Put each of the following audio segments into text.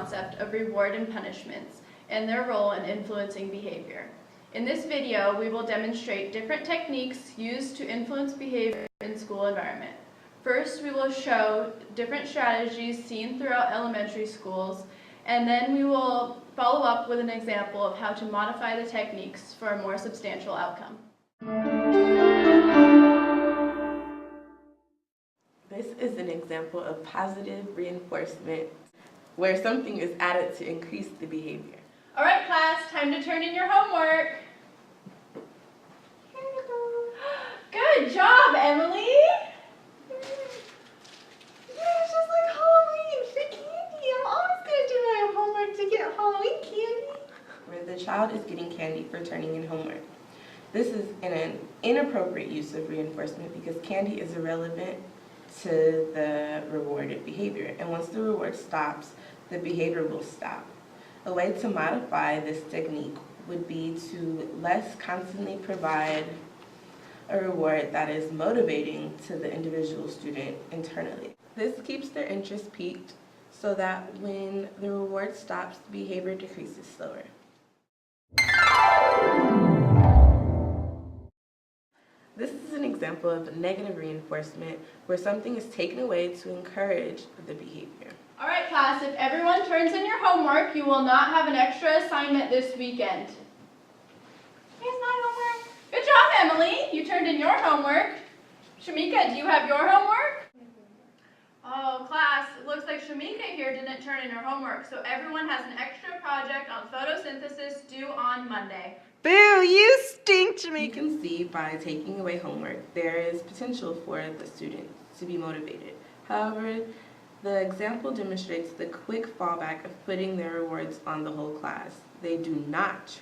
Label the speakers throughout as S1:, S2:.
S1: concept of reward and punishments and their role in influencing behavior. In this video, we will demonstrate different techniques used to influence behavior in school environment. First, we will show different strategies seen throughout elementary schools, and then we will follow up with an example of how to modify the techniques for a more substantial outcome.
S2: This is an example of positive reinforcement, where something is added to increase the behavior.
S1: All right, class, time to turn in your homework. Good job, Emily.
S3: It's just like Halloween for candy. I'm always going to do my homework to get Halloween candy.
S2: Where the child is getting candy for turning in homework. This is an inappropriate use of reinforcement because candy is irrelevant to the rewarded behavior. And once the reward stops, the behavior will stop. A way to modify this technique would be to less constantly provide a reward that is motivating to the individual student internally. This keeps their interest peaked so that when the reward stops, the behavior decreases slower. This is an example of negative reinforcement where something is taken away to encourage the behavior.
S1: All right, class, if everyone turns in your homework, you will not have an extra assignment this weekend.
S3: Here's my homework.
S1: Good job, Emily. You turned in your homework. Shamika, do you have your homework? Oh, class, it looks like Shamika here didn't turn in her homework, so everyone has an extra project on photosynthesis due on Monday.
S3: Boo, you stink,
S2: You
S3: Jamaica.
S2: can see by taking away homework, there is potential for the student to be motivated. However, the example demonstrates the quick fallback of putting their rewards on the whole class. They do not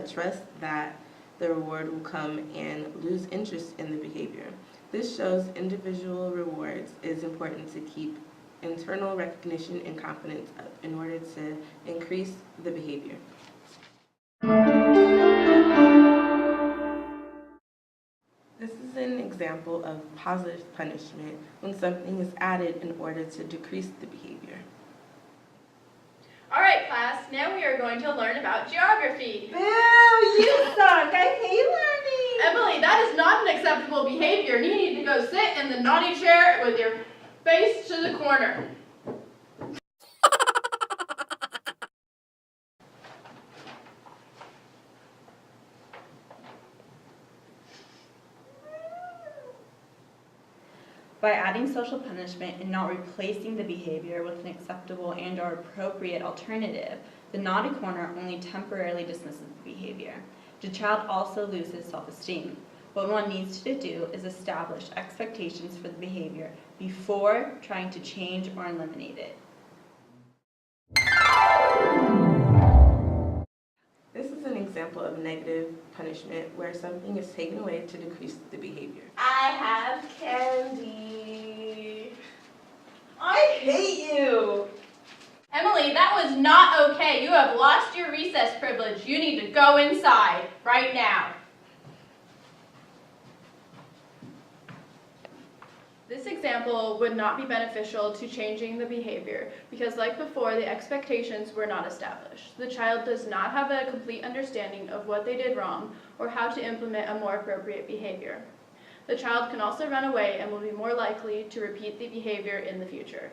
S2: trust that the reward will come and lose interest in the behavior. This shows individual rewards is important to keep internal recognition and confidence up in order to increase the behavior. This is an example of positive punishment when something is added in order to decrease the behavior.
S1: All right, class, now we are going to learn about geography.
S3: Boo, you suck. I hate learning.
S1: Emily, that is not an acceptable behavior, and you need to go sit in the naughty chair with your face to the corner.
S4: By adding social punishment and not replacing the behavior with an acceptable and/or appropriate alternative, the naughty corner only temporarily dismisses the behavior. The child also loses self-esteem. What one needs to do is establish expectations for the behavior before trying to change or eliminate it.
S2: This is an example of negative punishment where something is taken away to decrease the behavior.
S3: I have candy. I hate you.
S1: Emily, that was not okay. You have lost your recess privilege. You need to go inside right now. This example would not be beneficial to changing the behavior because, like before, the expectations were not established. The child does not have a complete understanding of what they did wrong or how to implement a more appropriate behavior. The child can also run away and will be more likely to repeat the behavior in the future.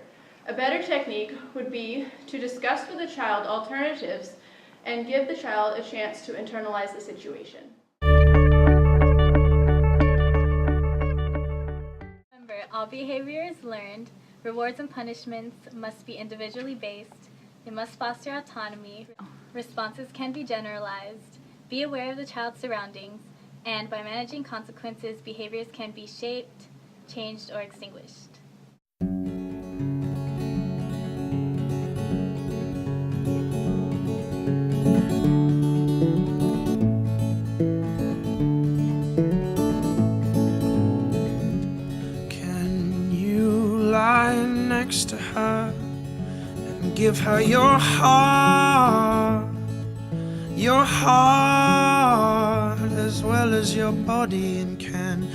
S1: A better technique would be to discuss with the child alternatives and give the child a chance to internalize the situation.
S5: All behavior is learned. Rewards and punishments must be individually based. They must foster autonomy. Responses can be generalized. Be aware of the child's surroundings. And by managing consequences, behaviors can be shaped, changed, or extinguished.
S6: Next to her and give her your heart as well as your body, and can